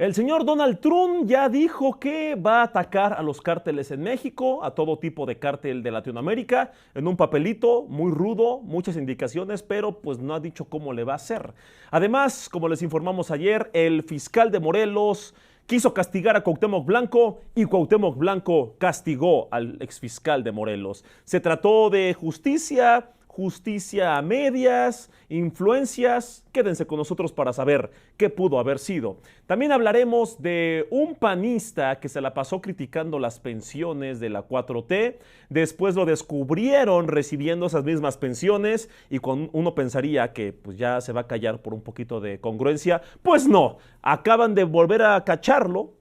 El señor Donald Trump ya dijo que va a atacar a los cárteles en México, a todo tipo de cártel de Latinoamérica, en un papelito muy rudo, muchas indicaciones, pero pues no ha dicho cómo le va a hacer. Además, como les informamos ayer, el fiscal de Morelos quiso castigar a Cuauhtémoc Blanco y Cuauhtémoc Blanco castigó al exfiscal de Morelos. Se trató de justicia, justicia a medias, influencias. Quédense con nosotros para saber qué pudo haber sido. También hablaremos de un panista que se la pasó criticando las pensiones de la 4T. Después lo descubrieron recibiendo esas mismas pensiones y uno pensaría que pues ya se va a callar por un poquito de congruencia. Pues no, acaban de volver a cacharlo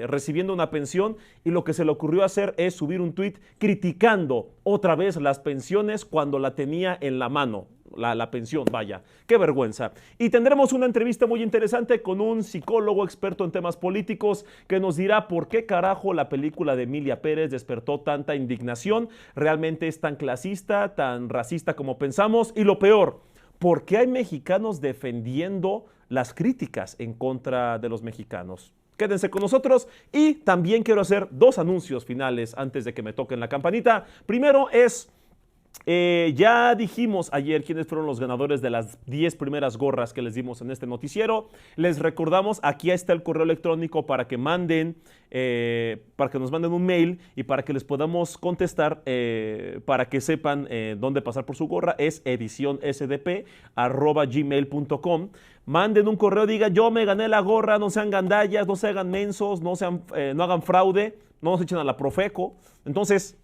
recibiendo una pensión y lo que se le ocurrió hacer es subir un tuit criticando otra vez las pensiones cuando la tenía en la mano. La pensión, vaya, qué vergüenza. Y tendremos una entrevista muy interesante con un psicólogo experto en temas políticos que nos dirá por qué carajo la película de Emilia Pérez despertó tanta indignación. Realmente es tan clasista, tan racista como pensamos. Y lo peor, ¿por qué hay mexicanos defendiendo las críticas en contra de los mexicanos? Quédense con nosotros y también quiero hacer dos anuncios finales antes de que me toquen la campanita. Primero es, ya dijimos ayer quiénes fueron los ganadores de las 10 primeras gorras que les dimos en este noticiero. Les recordamos, aquí está el correo electrónico para que nos manden un mail y para que les podamos contestar, para que sepan dónde pasar por su gorra. Es edicionsdp@gmail.com. Manden un correo, digan yo me gané la gorra, no sean gandallas, no se hagan mensos, no hagan fraude, no nos echen a la Profeco. Entonces,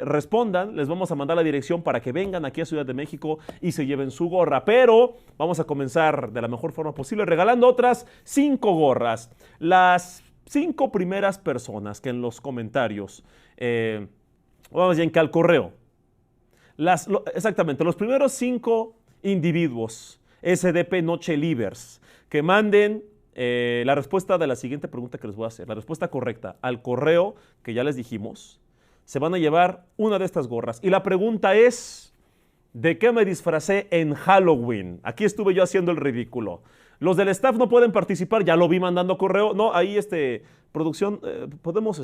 respondan, les vamos a mandar la dirección para que vengan aquí a Ciudad de México y se lleven su gorra. Pero vamos a comenzar de la mejor forma posible regalando otras 5 gorras. Las 5 primeras personas que en los comentarios, vamos bien, que al correo, exactamente, los primeros 5 individuos SDP Noche Livers que manden la respuesta de la siguiente pregunta que les voy a hacer, la respuesta correcta al correo que ya les dijimos, se van a llevar una de estas gorras. Y la pregunta es, ¿de qué me disfracé en Halloween? Aquí estuve yo haciendo el ridículo. Los del staff no pueden participar, ya lo vi mandando correo. No, ahí producción, podemos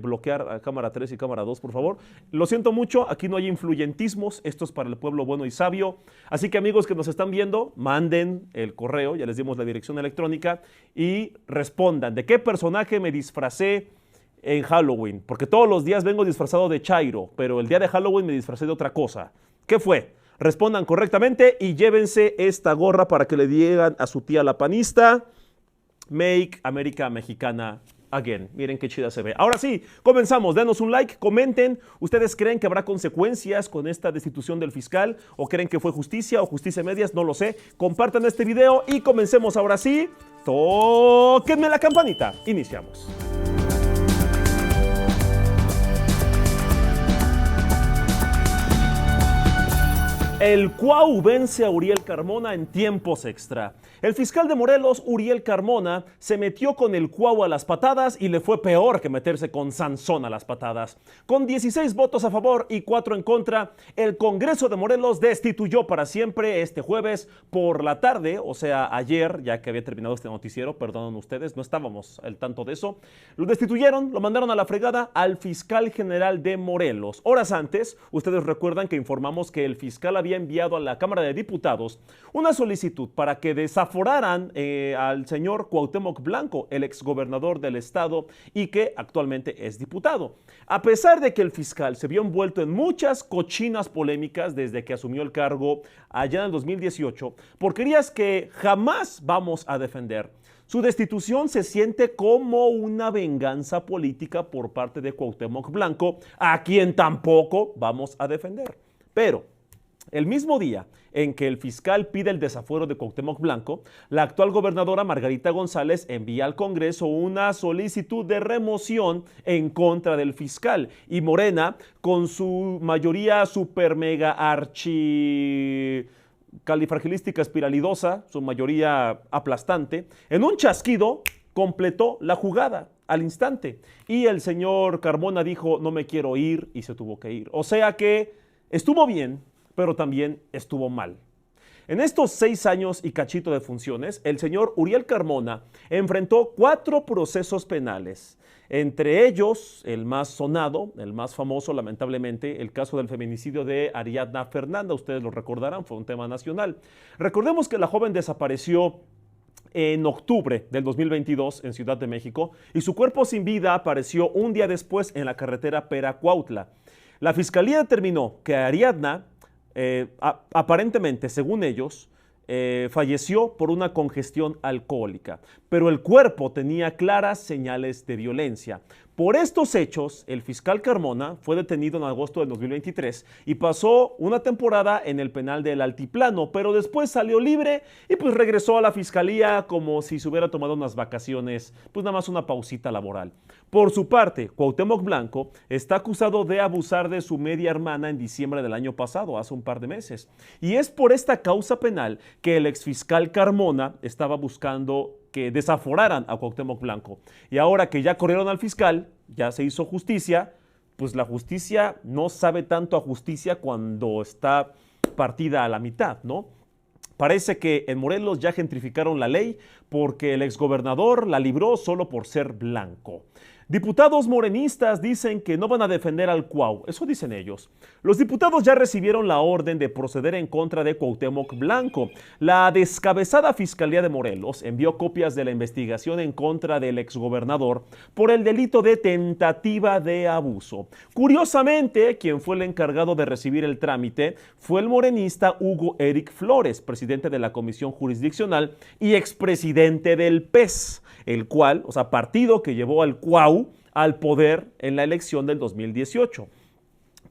bloquear a cámara 3 y cámara 2, por favor. Lo siento mucho, aquí no hay influyentismos, esto es para el pueblo bueno y sabio. Así que amigos que nos están viendo, manden el correo, ya les dimos la dirección electrónica, y respondan, ¿de qué personaje me disfracé en Halloween? Porque todos los días vengo disfrazado de Chairo, pero el día de Halloween me disfracé de otra cosa. ¿Qué fue? Respondan correctamente y llévense esta gorra para que le digan a su tía la panista, Make America Mexicana Again. Miren qué chida se ve. Ahora sí, comenzamos. Denos un like, comenten. ¿Ustedes creen que habrá consecuencias con esta destitución del fiscal? ¿O creen que fue justicia o justicia a medias? No lo sé. Compartan este video y comencemos ahora sí. Tóquenme la campanita. Iniciamos. El Cuau vence a Uriel Carmona en tiempos extra. El fiscal de Morelos, Uriel Carmona, se metió con el Cuau a las patadas y le fue peor que meterse con Sansón a las patadas. Con 16 votos a favor y 4 en contra, el Congreso de Morelos destituyó para siempre este jueves por la tarde, o sea, ayer, ya que había terminado este noticiero, perdonen ustedes, no estábamos al tanto de eso. Lo destituyeron, lo mandaron a la fregada al fiscal general de Morelos. Horas antes, ustedes recuerdan que informamos que el fiscal había enviado a la Cámara de Diputados una solicitud para que desaforaran al señor Cuauhtémoc Blanco, el exgobernador del estado y que actualmente es diputado. A pesar de que el fiscal se vio envuelto en muchas cochinas polémicas desde que asumió el cargo allá en el 2018, porquerías que jamás vamos a defender. Su destitución se siente como una venganza política por parte de Cuauhtémoc Blanco, a quien tampoco vamos a defender. Pero el mismo día en que el fiscal pide el desafuero de Cuauhtémoc Blanco, la actual gobernadora Margarita González envía al Congreso una solicitud de remoción en contra del fiscal. Y Morena, con su mayoría super mega archi califragilística espiralidosa, su mayoría aplastante, en un chasquido completó la jugada al instante. Y el señor Carmona dijo, no me quiero ir, y se tuvo que ir. O sea que estuvo bien, pero también estuvo mal. En estos 6 años y cachito de funciones, el señor Uriel Carmona enfrentó 4 procesos penales. Entre ellos, el más sonado, el más famoso, lamentablemente, el caso del feminicidio de Ariadna Fernanda. Ustedes lo recordarán, fue un tema nacional. Recordemos que la joven desapareció en octubre del 2022 en Ciudad de México y su cuerpo sin vida apareció un día después en la carretera Pera-Cuautla. La fiscalía determinó que Ariadna, aparentemente, según ellos, falleció por una congestión alcohólica, pero el cuerpo tenía claras señales de violencia. Por estos hechos, el fiscal Carmona fue detenido en agosto del 2023 y pasó una temporada en el penal del Altiplano, pero después salió libre y pues regresó a la fiscalía como si se hubiera tomado unas vacaciones, pues nada más una pausita laboral. Por su parte, Cuauhtémoc Blanco está acusado de abusar de su media hermana en diciembre del año pasado, hace un par de meses. Y es por esta causa penal que el exfiscal Carmona estaba buscando que desaforaran a Cuauhtémoc Blanco. Y ahora que ya corrieron al fiscal, ya se hizo justicia, pues la justicia no sabe tanto a justicia cuando está partida a la mitad, ¿no? Parece que en Morelos ya gentrificaron la ley porque el exgobernador la libró solo por ser blanco. Diputados morenistas dicen que no van a defender al Cuau, eso dicen ellos. Los diputados ya recibieron la orden de proceder en contra de Cuauhtémoc Blanco. La descabezada Fiscalía de Morelos envió copias de la investigación en contra del exgobernador por el delito de tentativa de abuso. Curiosamente, quien fue el encargado de recibir el trámite fue el morenista Hugo Eric Flores, presidente de la Comisión Jurisdiccional y expresidente del PES, el cual, o sea, partido que llevó al Cuau al poder en la elección del 2018.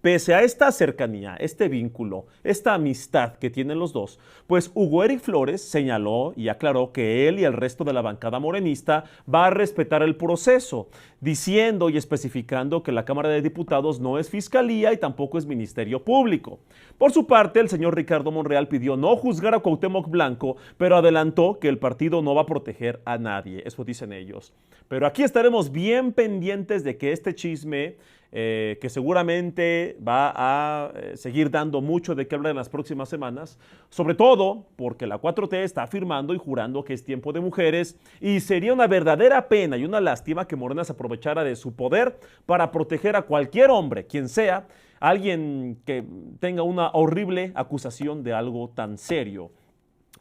Pese a esta cercanía, este vínculo, esta amistad que tienen los dos, pues Hugo Eric Flores señaló y aclaró que él y el resto de la bancada morenista va a respetar el proceso, diciendo y especificando que la Cámara de Diputados no es fiscalía y tampoco es Ministerio Público. Por su parte, el señor Ricardo Monreal pidió no juzgar a Cuauhtémoc Blanco, pero adelantó que el partido no va a proteger a nadie, eso dicen ellos. Pero aquí estaremos bien pendientes de que este chisme, que seguramente va a seguir dando mucho de qué hablar en las próximas semanas, sobre todo porque la 4T está afirmando y jurando que es tiempo de mujeres y sería una verdadera pena y una lástima que Morena se aprovechara de su poder para proteger a cualquier hombre, quien sea, alguien que tenga una horrible acusación de algo tan serio.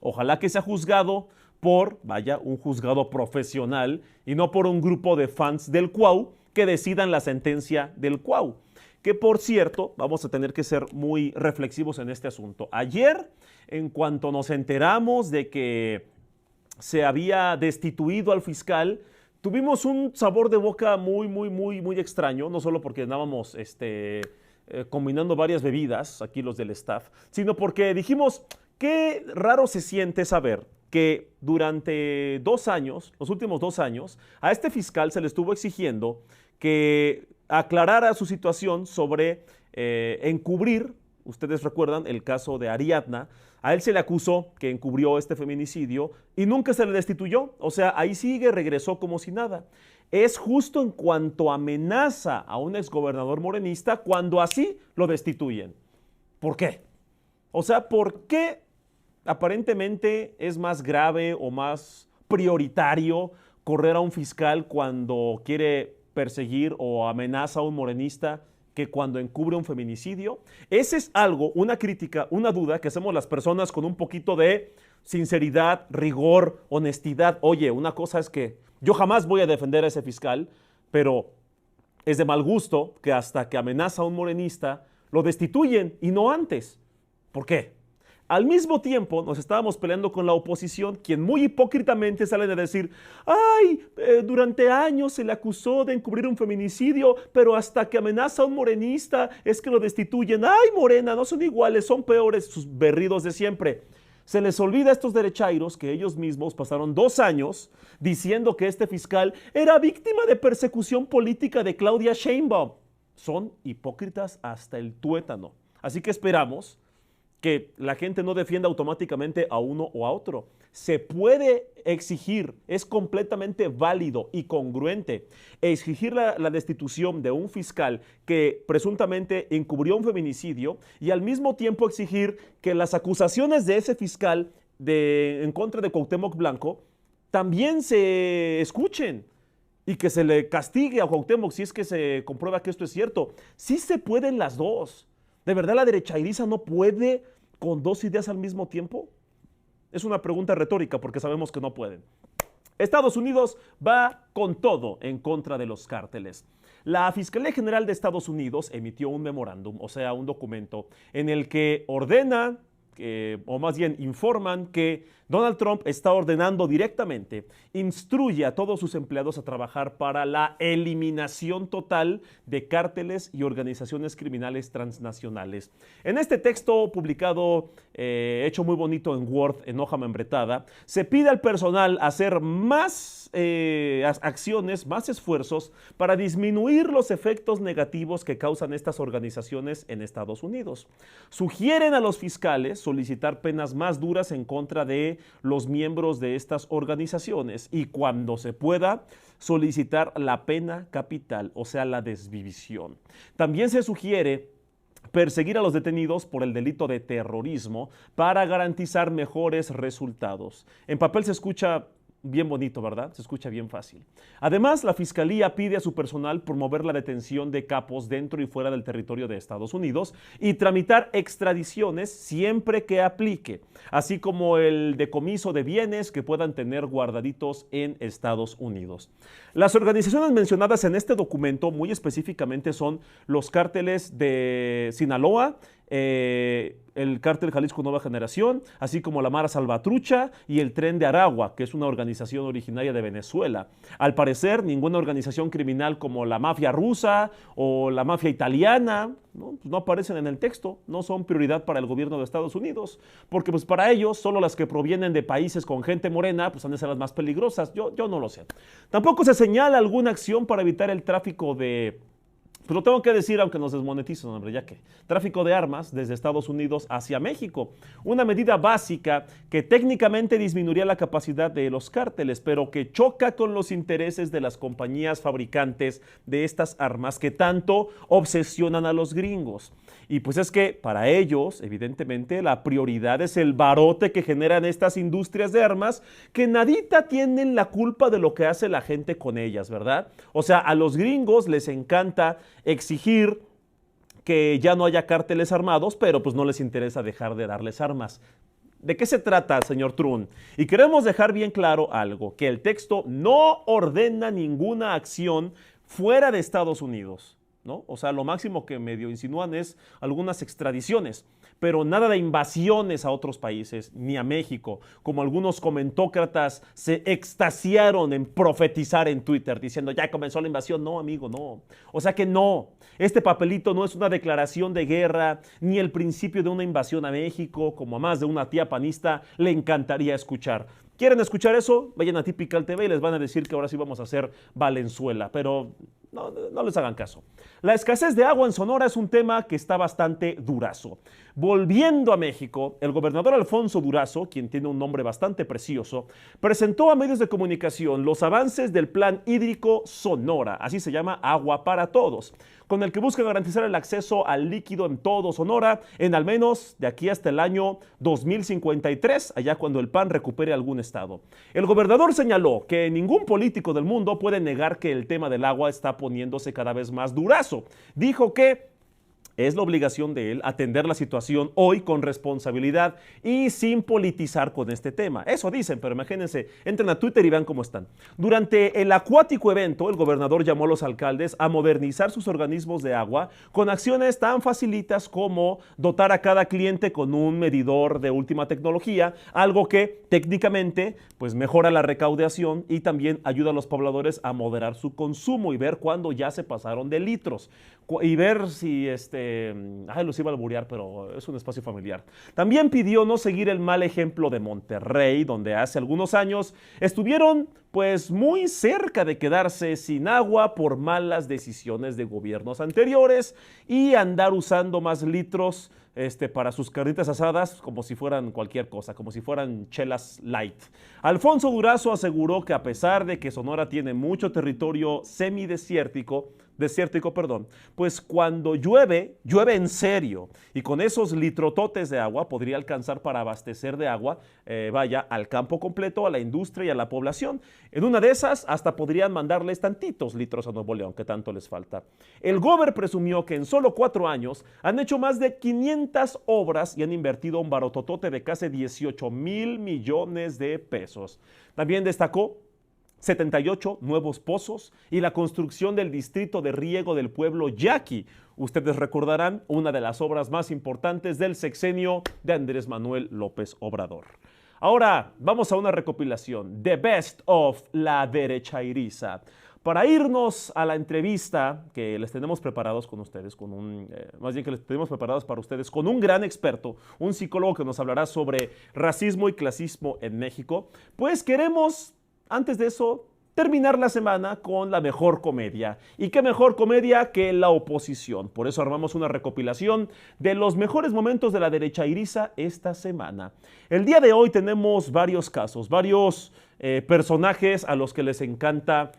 Ojalá que sea juzgado por, vaya, un juzgado profesional y no por un grupo de fans del Cuau que decidan la sentencia del Cuau. Que por cierto, vamos a tener que ser muy reflexivos en este asunto. Ayer, en cuanto nos enteramos de que se había destituido al fiscal, tuvimos un sabor de boca muy extraño, no solo porque andábamos combinando varias bebidas, aquí los del staff, sino porque dijimos, qué raro se siente saber que durante 2 años, los últimos 2 años, a este fiscal se le estuvo exigiendo que aclarara su situación sobre encubrir, ustedes recuerdan el caso de Ariadna, a él se le acusó que encubrió este feminicidio y nunca se le destituyó, o sea, ahí sigue, regresó como si nada. Es justo en cuanto amenaza a un exgobernador morenista cuando así lo destituyen. ¿Por qué? O sea, ¿por qué aparentemente es más grave o más prioritario correr a un fiscal cuando quiere perseguir o amenaza a un morenista que cuando encubre un feminicidio? Ese es algo, una crítica, una duda que hacemos las personas con un poquito de sinceridad, rigor, honestidad. Oye, una cosa es que yo jamás voy a defender a ese fiscal, pero es de mal gusto que hasta que amenaza a un morenista lo destituyen y no antes. ¿Por qué? Al mismo tiempo nos estábamos peleando con la oposición, quien muy hipócritamente salen a decir, ay, durante años se le acusó de encubrir un feminicidio, pero hasta que amenaza a un morenista es que lo destituyen. Ay, Morena, no son iguales, son peores, sus berridos de siempre. Se les olvida a estos derechairos que ellos mismos pasaron 2 años diciendo que este fiscal era víctima de persecución política de Claudia Sheinbaum. Son hipócritas hasta el tuétano. Así que esperamos que la gente no defienda automáticamente a uno o a otro, Se puede exigir, es completamente válido y congruente exigir la destitución de un fiscal que presuntamente encubrió un feminicidio y al mismo tiempo exigir que las acusaciones de ese fiscal en contra de Cuauhtémoc Blanco también se escuchen y que se le castigue a Cuauhtémoc si es que se comprueba que esto es cierto. Sí se pueden las dos. ¿De verdad la derechairiza no puede con dos ideas al mismo tiempo? Es una pregunta retórica porque sabemos que no pueden. Estados Unidos va con todo en contra de los cárteles. La Fiscalía General de Estados Unidos emitió un memorándum, o sea, un documento en el que ordena, o más bien informan que Donald Trump está ordenando directamente, instruye a todos sus empleados a trabajar para la eliminación total de cárteles y organizaciones criminales transnacionales. En este texto publicado, hecho muy bonito en Word, en hoja membretada, se pide al personal hacer más acciones, más esfuerzos para disminuir los efectos negativos que causan estas organizaciones en Estados Unidos. Sugieren a los fiscales solicitar penas más duras en contra de los miembros de estas organizaciones y cuando se pueda solicitar la pena capital, o sea, la desvivisión. También se sugiere perseguir a los detenidos por el delito de terrorismo para garantizar mejores resultados. En papel se escucha bien bonito, ¿verdad? Se escucha bien fácil. Además, la Fiscalía pide a su personal promover la detención de capos dentro y fuera del territorio de Estados Unidos y tramitar extradiciones siempre que aplique, así como el decomiso de bienes que puedan tener guardaditos en Estados Unidos. Las organizaciones mencionadas en este documento muy específicamente son los cárteles de Sinaloa, el Cártel Jalisco Nueva Generación, así como la Mara Salvatrucha y el Tren de Aragua, que es una organización originaria de Venezuela. Al parecer, ninguna organización criminal como la mafia rusa o la mafia italiana no aparecen en el texto, no son prioridad para el gobierno de Estados Unidos, porque pues para ellos solo las que provienen de países con gente morena pues han de ser las más peligrosas. Yo no lo sé. Tampoco se señala alguna acción para evitar el tráfico de... Pues lo tengo que decir aunque nos desmoneticen, hombre, ya que tráfico de armas desde Estados Unidos hacia México. Una medida básica que técnicamente disminuiría la capacidad de los cárteles, pero que choca con los intereses de las compañías fabricantes de estas armas que tanto obsesionan a los gringos. Y pues es que para ellos, evidentemente, la prioridad es el barote que generan estas industrias de armas que nadita tienen la culpa de lo que hace la gente con ellas, ¿verdad? O sea, a los gringos les encanta exigir que ya no haya cárteles armados, pero pues no les interesa dejar de darles armas. ¿De qué se trata, señor Trump? Y queremos dejar bien claro algo, que el texto no ordena ninguna acción fuera de Estados Unidos, ¿no? O sea, lo máximo que medio insinúan es algunas extradiciones, pero nada de invasiones a otros países, ni a México, como algunos comentócratas se extasiaron en profetizar en Twitter, diciendo, ya comenzó la invasión. No, amigo, no. O sea que no. Este papelito no es una declaración de guerra, ni el principio de una invasión a México, como a más de una tía panista le encantaría escuchar. ¿Quieren escuchar eso? Vayan a Typical TV y les van a decir que ahora sí vamos a hacer Valenzuela, pero no les hagan caso. La escasez de agua en Sonora es un tema que está bastante durazo. Volviendo a México, el gobernador Alfonso Durazo, quien tiene un nombre bastante precioso, presentó a medios de comunicación los avances del Plan Hídrico Sonora, así se llama Agua para Todos, con el que busca garantizar el acceso al líquido en todo Sonora, en al menos de aquí hasta el año 2053, allá cuando el PAN recupere algún estado. El gobernador señaló que ningún político del mundo puede negar que el tema del agua está poniéndose cada vez más durazo. Dijo que es la obligación de él atender la situación hoy con responsabilidad y sin politizar con este tema. Eso dicen, pero imagínense, entren a Twitter y vean cómo están. Durante el acuático evento, el gobernador llamó a los alcaldes a modernizar sus organismos de agua con acciones tan facilitas como dotar a cada cliente con un medidor de última tecnología, algo que técnicamente pues mejora la recaudación y también ayuda a los pobladores a moderar su consumo y ver cuándo ya se pasaron de litros y ver si los iba a alburear, pero es un espacio familiar. También pidió no seguir el mal ejemplo de Monterrey, donde hace algunos años estuvieron pues muy cerca de quedarse sin agua por malas decisiones de gobiernos anteriores y andar usando más litros para sus carnitas asadas como si fueran cualquier cosa, como si fueran chelas light. Alfonso Durazo aseguró que a pesar de que Sonora tiene mucho territorio semidesértico, pues cuando llueve, llueve en serio. Y con esos litrototes de agua podría alcanzar para abastecer de agua, al campo completo, a la industria y a la población. En una de esas, hasta podrían mandarles tantitos litros a Nuevo León, que tanto les falta. El Gober presumió que en solo 4 años han hecho más de 500 obras y han invertido un barototote de casi 18,000 millones de pesos. También destacó 78 nuevos pozos y la construcción del distrito de riego del pueblo Yaqui. Ustedes recordarán una de las obras más importantes del sexenio de Andrés Manuel López Obrador. Ahora vamos a una recopilación, The Best of la derechairiza. Para irnos a la entrevista que les tenemos preparados con ustedes, que les tenemos preparados para ustedes con un gran experto, un psicólogo que nos hablará sobre racismo y clasismo en México, pues queremos, antes de eso, terminar la semana con la mejor comedia. ¿Y qué mejor comedia que la oposición? Por eso armamos una recopilación de los mejores momentos de la derechairiza esta semana. El día de hoy tenemos varios casos, varios personajes a los que les encanta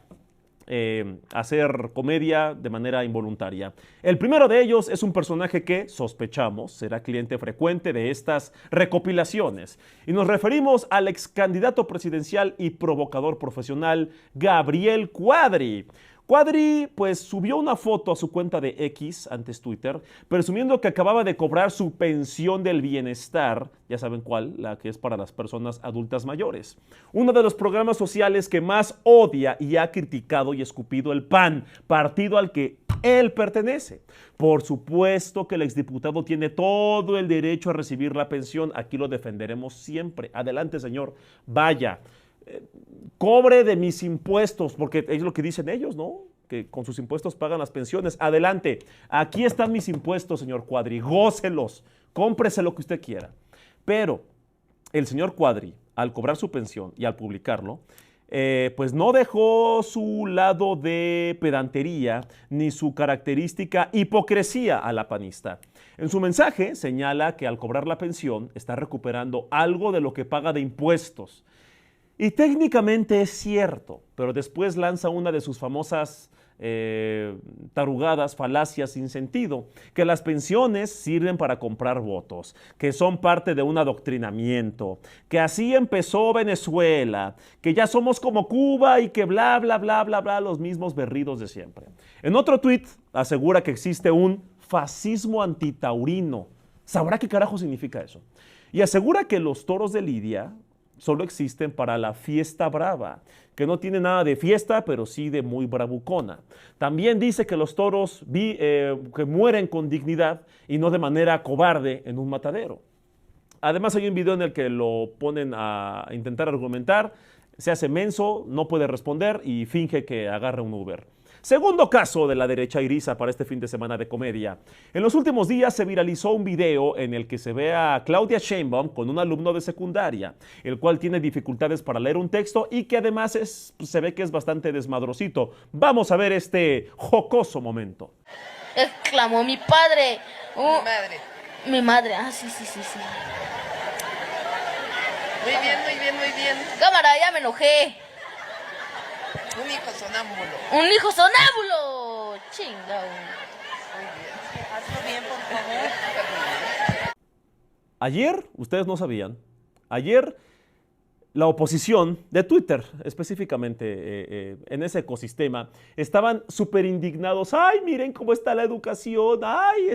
hacer comedia de manera involuntaria. El primero de ellos es un personaje que sospechamos será cliente frecuente de estas recopilaciones y nos referimos al ex candidato presidencial y provocador profesional Gabriel Cuadri. Cuadri pues subió una foto a su cuenta de X, antes Twitter, presumiendo que acababa de cobrar su pensión del bienestar, ya saben cuál, la que es para las personas adultas mayores. Uno de los programas sociales que más odia y ha criticado y escupido el PAN, partido al que él pertenece. Por supuesto que el exdiputado tiene todo el derecho a recibir la pensión, aquí lo defenderemos siempre. Adelante, señor, vaya. Cobre de mis impuestos, porque es lo que dicen ellos, ¿no? Que con sus impuestos pagan las pensiones. Adelante, aquí están mis impuestos, señor Cuadri, gócelos, cómprese lo que usted quiera. Pero el señor Cuadri, al cobrar su pensión y al publicarlo, pues no dejó su lado de pedantería ni su característica hipocresía a la panista. En su mensaje señala que al cobrar la pensión está recuperando algo de lo que paga de impuestos. Y técnicamente es cierto, pero después lanza una de sus famosas tarugadas, falacias sin sentido, que las pensiones sirven para comprar votos, que son parte de un adoctrinamiento, que así empezó Venezuela, que ya somos como Cuba y que bla, bla, bla, bla, bla, los mismos berridos de siempre. En otro tuit asegura que existe un fascismo antitaurino. ¿Sabrá qué carajo significa eso? Y asegura que los toros de Lidia solo existen para la fiesta brava, que no tiene nada de fiesta, pero sí de muy bravucona. También dice que los toros que mueren con dignidad y no de manera cobarde en un matadero. Además hay un video en el que lo ponen a intentar argumentar, se hace menso, no puede responder y finge que agarra un Uber. Segundo caso de la derechairiza para este fin de semana de comedia. En los últimos días se viralizó un video en el que se ve a Claudia Sheinbaum con un alumno de secundaria, el cual tiene dificultades para leer un texto y que además se ve que es bastante desmadrosito. Vamos a ver este jocoso momento. Exclamó mi padre. Mi madre. Mi madre, sí. Muy bien, muy bien, muy bien. Cámara, ya me enojé. Un hijo sonámbulo. ¡Un hijo sonámbulo! Chingao. Muy bien. Hazlo bien, por favor. Ayer, ustedes no sabían, ayer la oposición de Twitter, específicamente en ese ecosistema, estaban súper indignados. ¡Ay, miren cómo está la educación! ¡Ay,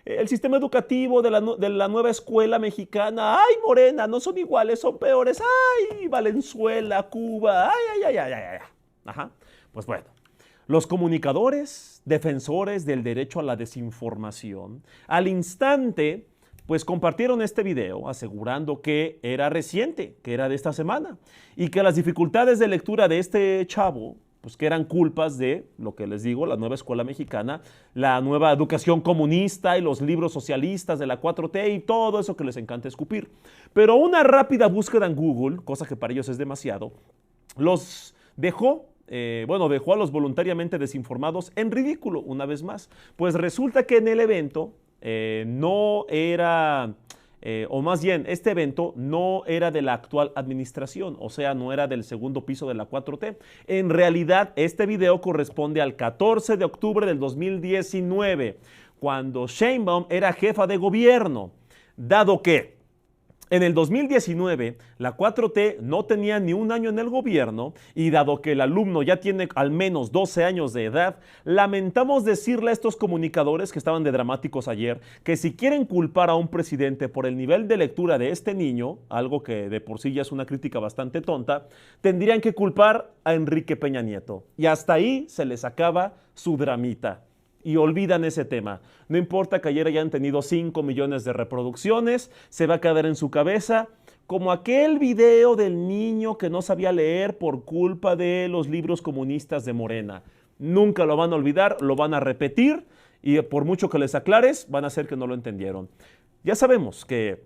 el sistema educativo de la nueva escuela mexicana! ¡Ay, Morena! No son iguales, son peores. ¡Ay, Valenzuela, Cuba! ¡Ay! Ajá, pues bueno. Los comunicadores, defensores del derecho a la desinformación, al instante pues compartieron este video asegurando que era reciente, que era de esta semana y que las dificultades de lectura de este chavo, pues que eran culpas de, lo que les digo, la nueva escuela mexicana, la nueva educación comunista y los libros socialistas de la 4T y todo eso que les encanta escupir. Pero una rápida búsqueda en Google, cosa que para ellos es demasiado, los dejó a los voluntariamente desinformados en ridículo una vez más. Pues resulta que en el evento no era, o más bien, este evento no era de la actual administración, o sea, no era del segundo piso de la 4T. En realidad, este video corresponde al 14 de octubre del 2019, cuando Sheinbaum era jefa de gobierno, dado que en el 2019, la 4T no tenía ni un año en el gobierno y dado que el alumno ya tiene al menos 12 años de edad, lamentamos decirle a estos comunicadores que estaban de dramáticos ayer que si quieren culpar a un presidente por el nivel de lectura de este niño, algo que de por sí ya es una crítica bastante tonta, tendrían que culpar a Enrique Peña Nieto. Y hasta ahí se les acaba su dramita. Y olvidan ese tema. No importa que ayer hayan tenido 5 millones de reproducciones, se va a quedar en su cabeza como aquel video del niño que no sabía leer por culpa de los libros comunistas de Morena. Nunca lo van a olvidar, lo van a repetir y por mucho que les aclares, van a hacer que no lo entendieron. Ya sabemos que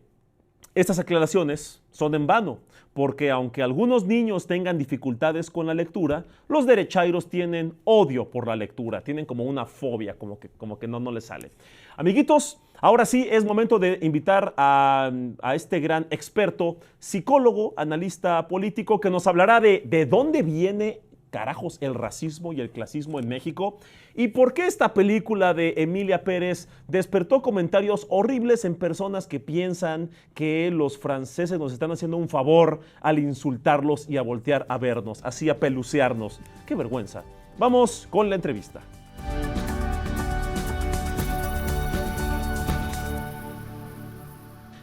estas aclaraciones son en vano, porque aunque algunos niños tengan dificultades con la lectura, los derechairos tienen odio por la lectura, tienen como una fobia, como que no les sale. Amiguitos, ahora sí es momento de invitar a este gran experto, psicólogo, analista político, que nos hablará de dónde viene carajos el racismo y el clasismo en México y por qué esta película de Emilia Pérez despertó comentarios horribles en personas que piensan que los franceses nos están haciendo un favor al insultarlos y a voltear a vernos, así a pelucearnos. ¡Qué vergüenza! Vamos con la entrevista.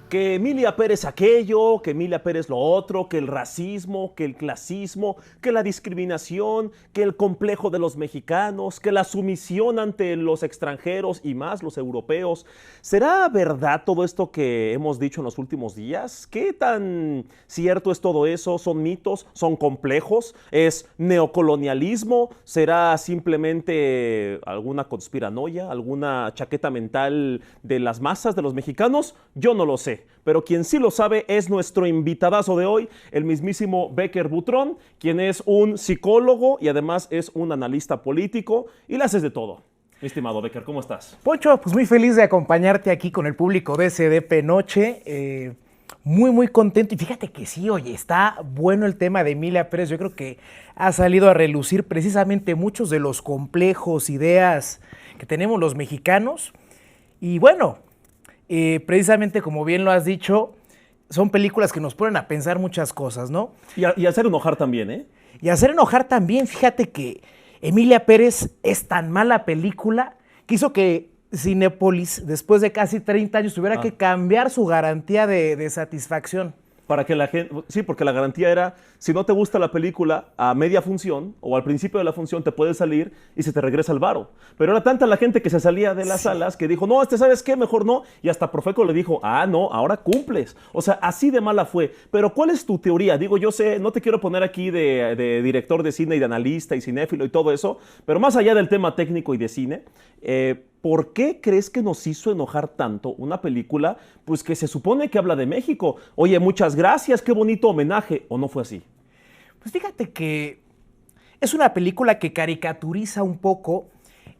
Que Emilia Pérez aquello, que Emilia Pérez lo otro, que el racismo, que el clasismo, que la discriminación, que el complejo de los mexicanos, que la sumisión ante los extranjeros y más los europeos. ¿Será verdad todo esto que hemos dicho en los últimos días? ¿Qué tan cierto es todo eso? ¿Son mitos? ¿Son complejos? ¿Es neocolonialismo? ¿Será simplemente alguna conspiranoia? ¿Alguna chaqueta mental de las masas de los mexicanos? Yo no lo sé. Pero quien sí lo sabe es nuestro invitadazo de hoy, el mismísimo Becker Butrón, quien es un psicólogo y además es un analista político y le haces de todo. Mi estimado Becker, ¿cómo estás? Poncho, pues muy feliz de acompañarte aquí con el público de SDP Noche. Muy contento. Y fíjate que sí, oye, está bueno el tema de Emilia Pérez. Yo creo que ha salido a relucir precisamente muchos de los complejos, ideas que tenemos los mexicanos. Y bueno, precisamente como bien lo has dicho, son películas que nos ponen a pensar muchas cosas, ¿no? Y hacer enojar también, ¿eh? Y hacer enojar también. Fíjate que Emilia Pérez es tan mala película que hizo que Cinépolis, después de casi 30 años, tuviera que cambiar su garantía de satisfacción. Para que la gente, sí, porque la garantía era, si no te gusta la película a media función o al principio de la función te puedes salir y se te regresa el varo. Pero era tanta la gente que se salía de las salas que dijo, no, ¿sabes qué? Mejor no. Y hasta Profeco le dijo, no, ahora cumples. O sea, así de mala fue. Pero ¿cuál es tu teoría? Digo, yo sé, no te quiero poner aquí de director de cine y de analista y cinéfilo y todo eso, pero más allá del tema técnico y de cine, ¿por qué crees que nos hizo enojar tanto una película pues que se supone que habla de México? Oye, muchas gracias, qué bonito homenaje. ¿O no fue así? Pues fíjate que es una película que caricaturiza un poco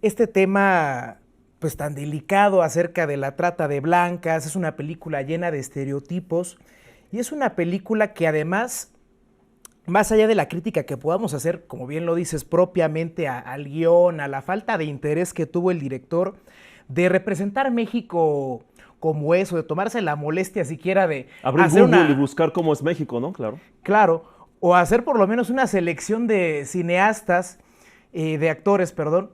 este tema pues tan delicado acerca de la trata de blancas. Es una película llena de estereotipos y es una película que además, más allá de la crítica que podamos hacer, como bien lo dices, propiamente al guión, a la falta de interés que tuvo el director de representar México como eso, de tomarse la molestia siquiera de abrir hacer Google y buscar cómo es México, ¿no? Claro. Claro, o hacer por lo menos una selección de cineastas, de actores, perdón,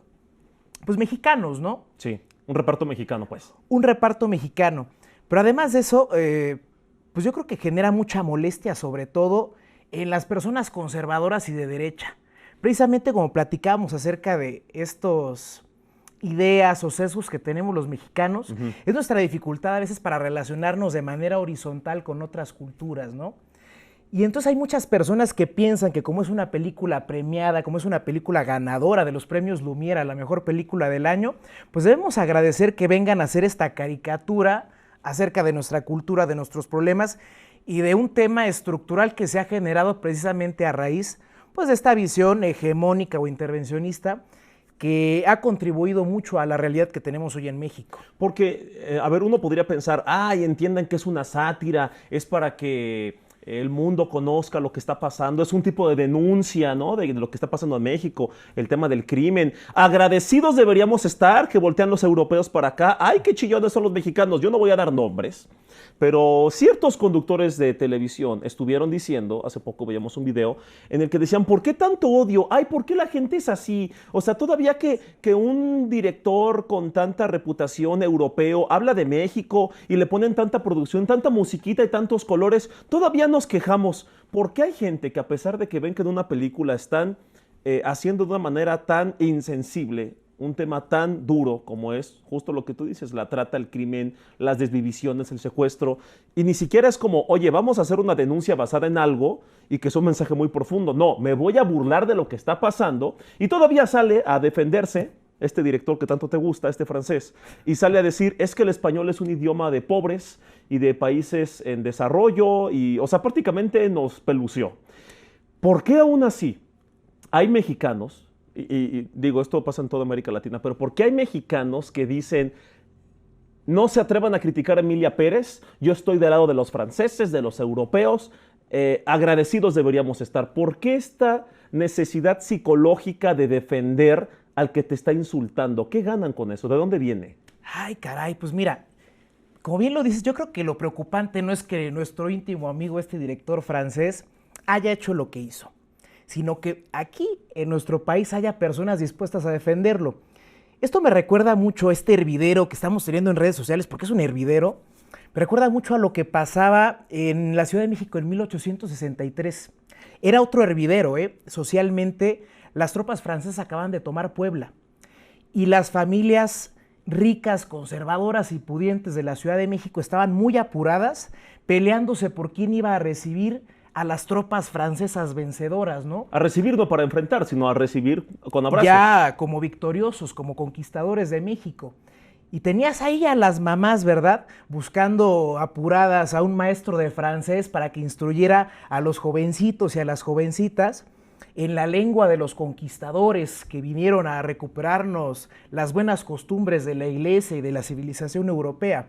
pues mexicanos, ¿no? Sí, un reparto mexicano, pues. Un reparto mexicano. Pero además de eso, pues yo creo que genera mucha molestia, sobre todo en las personas conservadoras y de derecha. Precisamente como platicábamos acerca de estos ideas o sesgos que tenemos los mexicanos, es nuestra dificultad a veces para relacionarnos de manera horizontal con otras culturas, ¿no? Y entonces hay muchas personas que piensan que como es una película premiada, como es una película ganadora de los premios Lumière a la mejor película del año, pues debemos agradecer que vengan a hacer esta caricatura acerca de nuestra cultura, de nuestros problemas y de un tema estructural que se ha generado precisamente a raíz pues, de esta visión hegemónica o intervencionista, que ha contribuido mucho a la realidad que tenemos hoy en México. Porque, a ver, uno podría pensar, ay, entiendan que es una sátira, es para que el mundo conozca lo que está pasando, es un tipo de denuncia, ¿no? De lo que está pasando en México, el tema del crimen. Agradecidos deberíamos estar que voltean los europeos para acá. Ay, qué chillones son los mexicanos. Yo no voy a dar nombres, pero ciertos conductores de televisión estuvieron diciendo, hace poco veíamos un video, en el que decían, ¿por qué tanto odio? Ay, ¿por qué la gente es así? O sea, todavía que un director con tanta reputación europeo habla de México y le ponen tanta producción, tanta musiquita y tantos colores, todavía nos quejamos. ¿Por qué hay gente que, a pesar de que ven que en una película están haciendo de una manera tan insensible un tema tan duro como es justo lo que tú dices, la trata, el crimen, las desvivisiones, el secuestro, y ni siquiera es como, oye, vamos a hacer una denuncia basada en algo y que es un mensaje muy profundo? No, me voy a burlar de lo que está pasando, y todavía sale a defenderse este director que tanto te gusta, este francés, y sale a decir, es que el español es un idioma de pobres y de países en desarrollo, y, o sea, prácticamente nos pelució. ¿Por qué aún así hay mexicanos, y digo, esto pasa en toda América Latina, pero por qué hay mexicanos que dicen, no se atrevan a criticar a Emilia Pérez, yo estoy del lado de los franceses, de los europeos, agradecidos deberíamos estar? ¿Por qué esta necesidad psicológica de defender al que te está insultando? ¿Qué ganan con eso? ¿De dónde viene? Ay, caray, pues mira, como bien lo dices, yo creo que lo preocupante no es que nuestro íntimo amigo, este director francés, haya hecho lo que hizo, sino que aquí en nuestro país haya personas dispuestas a defenderlo. Esto me recuerda mucho a este hervidero que estamos teniendo en redes sociales, porque es un hervidero. Me recuerda mucho a lo que pasaba en la Ciudad de México en 1863. Era otro hervidero, socialmente. Las tropas francesas acaban de tomar Puebla y las familias ricas, conservadoras y pudientes de la Ciudad de México estaban muy apuradas, peleándose por quién iba a recibir a las tropas francesas vencedoras, ¿no? A recibir no para enfrentar, sino a recibir con abrazos. Ya como victoriosos, como conquistadores de México. Y tenías ahí a las mamás, ¿verdad? Buscando apuradas a un maestro de francés para que instruyera a los jovencitos y a las jovencitas en la lengua de los conquistadores que vinieron a recuperarnos las buenas costumbres de la iglesia y de la civilización europea,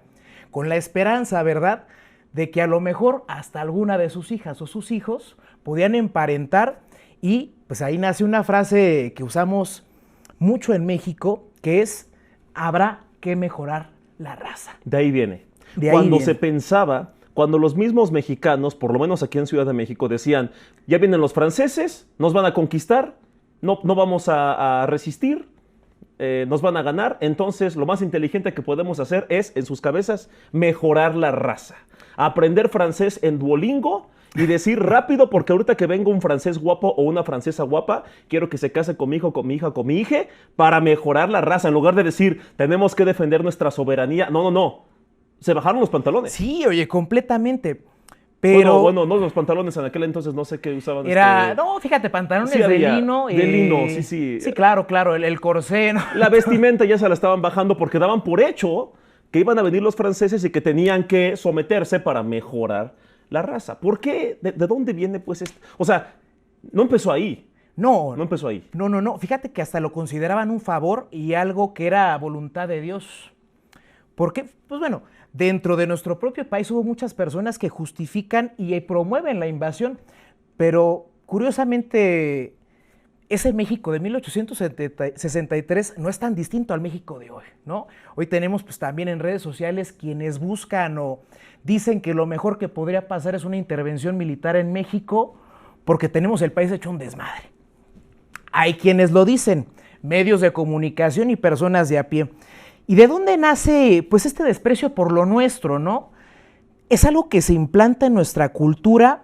con la esperanza, ¿verdad?, de que a lo mejor hasta alguna de sus hijas o sus hijos podían emparentar. Y pues ahí nace una frase que usamos mucho en México, que es, habrá que mejorar la raza. De ahí viene. De ahí Cuando viene. se pensaba, cuando los mismos mexicanos, por lo menos aquí en Ciudad de México, decían, ya vienen los franceses, nos van a conquistar, no vamos a resistir, nos van a ganar, entonces lo más inteligente que podemos hacer es, en sus cabezas, mejorar la raza. Aprender francés en Duolingo y decir rápido, porque ahorita que venga un francés guapo o una francesa guapa, quiero que se case con mi hijo, con mi hija, con mi hija, para mejorar la raza, en lugar de decir, tenemos que defender nuestra soberanía. No. Se bajaron los pantalones. Sí, oye, completamente. Pero Bueno, no, los pantalones en aquel entonces no sé qué usaban. era, no, fíjate, pantalones Sí de había, lino. de lino, sí. Sí, claro, el corsé, ¿no? La vestimenta ya se la estaban bajando porque daban por hecho que iban a venir los franceses y que tenían que someterse para mejorar la raza. ¿Por qué? ¿De dónde viene pues esto? O sea, no empezó ahí. No empezó ahí. No. Fíjate que hasta lo consideraban un favor y algo que era voluntad de Dios. Porque, pues bueno, dentro de nuestro propio país hubo muchas personas que justifican y promueven la invasión, pero curiosamente ese México de 1863 no es tan distinto al México de hoy, ¿no? Hoy tenemos pues también en redes sociales quienes buscan o dicen que lo mejor que podría pasar es una intervención militar en México porque tenemos el país hecho un desmadre. Hay quienes lo dicen, medios de comunicación y personas de a pie. ¿Y de dónde nace pues este desprecio por lo nuestro, no? Es algo que se implanta en nuestra cultura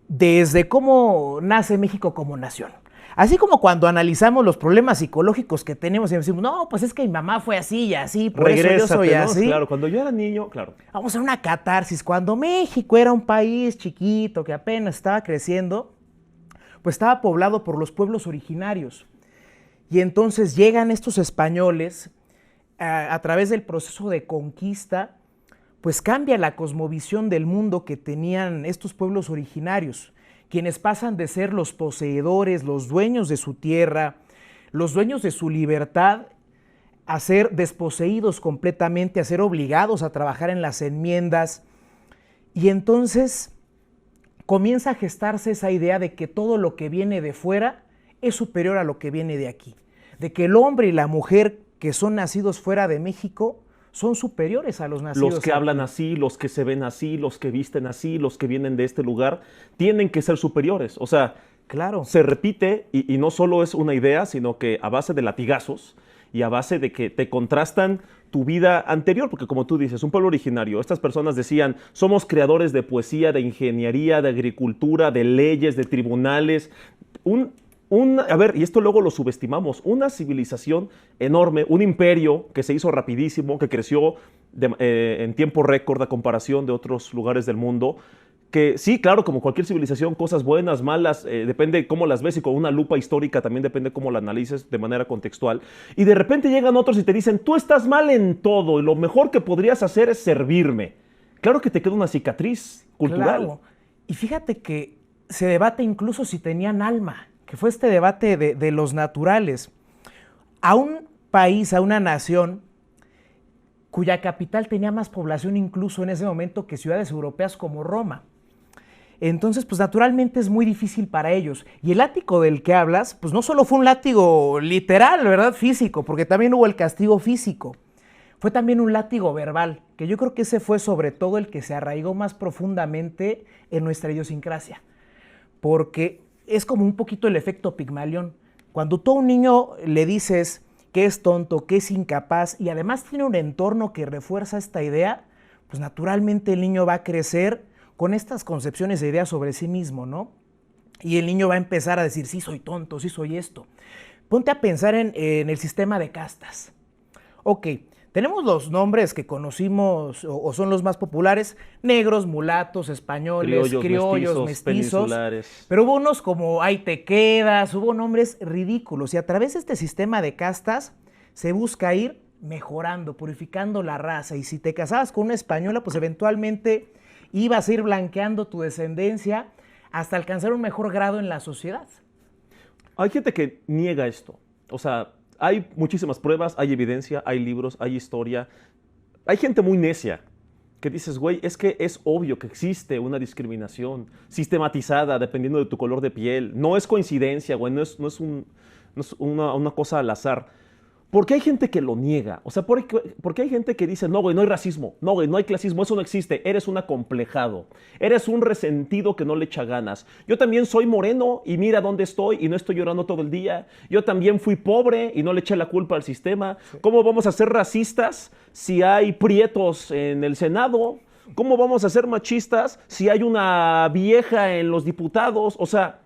desde cómo nace México como nación. Así como cuando analizamos los problemas psicológicos que tenemos y decimos, no, pues es que mi mamá fue así y así, por eso yo soy ¿no? así. Claro, cuando yo era niño, claro. Vamos a hacer una catarsis. Cuando México era un país chiquito que apenas estaba creciendo, pues estaba poblado por los pueblos originarios. Y entonces llegan estos españoles a través del proceso de conquista, pues cambia la cosmovisión del mundo que tenían estos pueblos originarios, quienes pasan de ser los poseedores, los dueños de su tierra, los dueños de su libertad, a ser desposeídos completamente, a ser obligados a trabajar en las enmiendas. Y entonces comienza a gestarse esa idea de que todo lo que viene de fuera es superior a lo que viene de aquí. De que el hombre y la mujer que son nacidos fuera de México son superiores a los nacidos Los que aquí. hablan así, los que se ven así, los que visten así, los que vienen de este lugar, tienen que ser superiores. O sea, Claro. se repite y no solo es una idea, sino que a base de latigazos y a base de que te contrastan tu vida anterior, porque como tú dices, un pueblo originario, estas personas decían, somos creadores de poesía, de ingeniería, de agricultura, de leyes, de tribunales, a ver, y esto luego lo subestimamos, una civilización enorme, un imperio que se hizo rapidísimo, que creció en tiempo récord a comparación de otros lugares del mundo, que sí, claro, como cualquier civilización, cosas buenas, malas, depende cómo las ves y con una lupa histórica también depende cómo la analices de manera contextual. Y de repente llegan otros y te dicen, tú estás mal en todo y lo mejor que podrías hacer es servirme. Claro que te queda una cicatriz cultural. Claro. Y fíjate que se debate incluso si tenían alma, que fue este debate de los naturales. A un país, a una nación, cuya capital tenía más población incluso en ese momento que ciudades europeas como Roma. Entonces, pues naturalmente es muy difícil para ellos. Y el látigo del que hablas, pues no solo fue un látigo literal, ¿verdad? Físico, porque también hubo el castigo físico. Fue también un látigo verbal, que yo creo que ese fue sobre todo el que se arraigó más profundamente en nuestra idiosincrasia. Porque es como un poquito el efecto Pigmalión. Cuando tú a un niño le dices que es tonto, que es incapaz, y además tiene un entorno que refuerza esta idea, pues naturalmente el niño va a crecer con estas concepciones de ideas sobre sí mismo, ¿no? Y el niño va a empezar a decir, sí soy tonto, sí soy esto. Ponte a pensar en el sistema de castas. Ok, tenemos los nombres que conocimos o son los más populares, negros, mulatos, españoles, criollos, mestizos, peninsulares. pero hubo unos como ahí te quedas, hubo nombres ridículos y a través de este sistema de castas se busca ir mejorando, purificando la raza y si te casabas con una española, pues eventualmente ibas a ir blanqueando tu descendencia hasta alcanzar un mejor grado en la sociedad. Hay gente que niega esto. O sea, hay muchísimas pruebas, hay evidencia, hay libros, hay historia. Hay gente muy necia que dices, güey, es que es obvio que existe una discriminación sistematizada dependiendo de tu color de piel. No es coincidencia, güey, no es una cosa al azar. ¿Por qué hay gente que lo niega? O sea, ¿por qué hay gente que dice, no, güey, no hay racismo, no, güey, no hay clasismo, eso no existe, eres un acomplejado, eres un resentido que no le echa ganas. Yo también soy moreno y mira dónde estoy y no estoy llorando todo el día. Yo también fui pobre y no le eché la culpa al sistema. Sí. ¿Cómo vamos a ser racistas si hay prietos en el Senado? ¿Cómo vamos a ser machistas si hay una vieja en los diputados? O sea,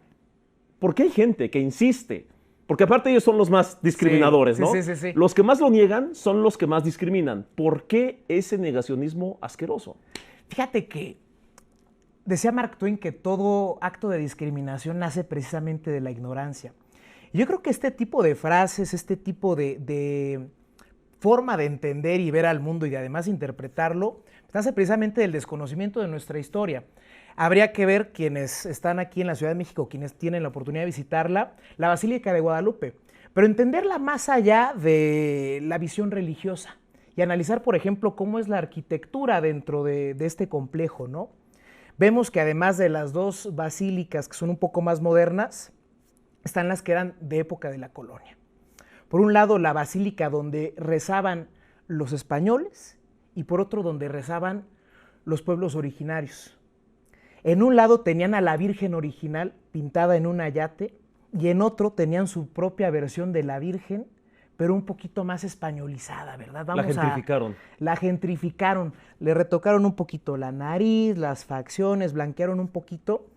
¿por qué hay gente que insiste? Porque aparte ellos son los más discriminadores, sí, ¿no? Sí. Los que más lo niegan son los que más discriminan. ¿Por qué ese negacionismo asqueroso? Fíjate que decía Mark Twain que todo acto de discriminación nace precisamente de la ignorancia. Y yo creo que este tipo de frases, este tipo de forma de entender y ver al mundo y de además interpretarlo, nace precisamente del desconocimiento de nuestra historia. Habría que ver quienes están aquí en la Ciudad de México, quienes tienen la oportunidad de visitarla, la Basílica de Guadalupe, pero entenderla más allá de la visión religiosa y analizar, por ejemplo, cómo es la arquitectura dentro de este complejo, ¿no? Vemos que además de las dos basílicas que son un poco más modernas, están las que eran de época de la colonia. Por un lado, la basílica donde rezaban los españoles y por otro donde rezaban los pueblos originarios. En un lado tenían a la Virgen original pintada en un ayate y en otro tenían su propia versión de la Virgen, pero un poquito más españolizada, ¿verdad? La gentrificaron. La gentrificaron, le retocaron un poquito la nariz, las facciones, blanquearon un poquito.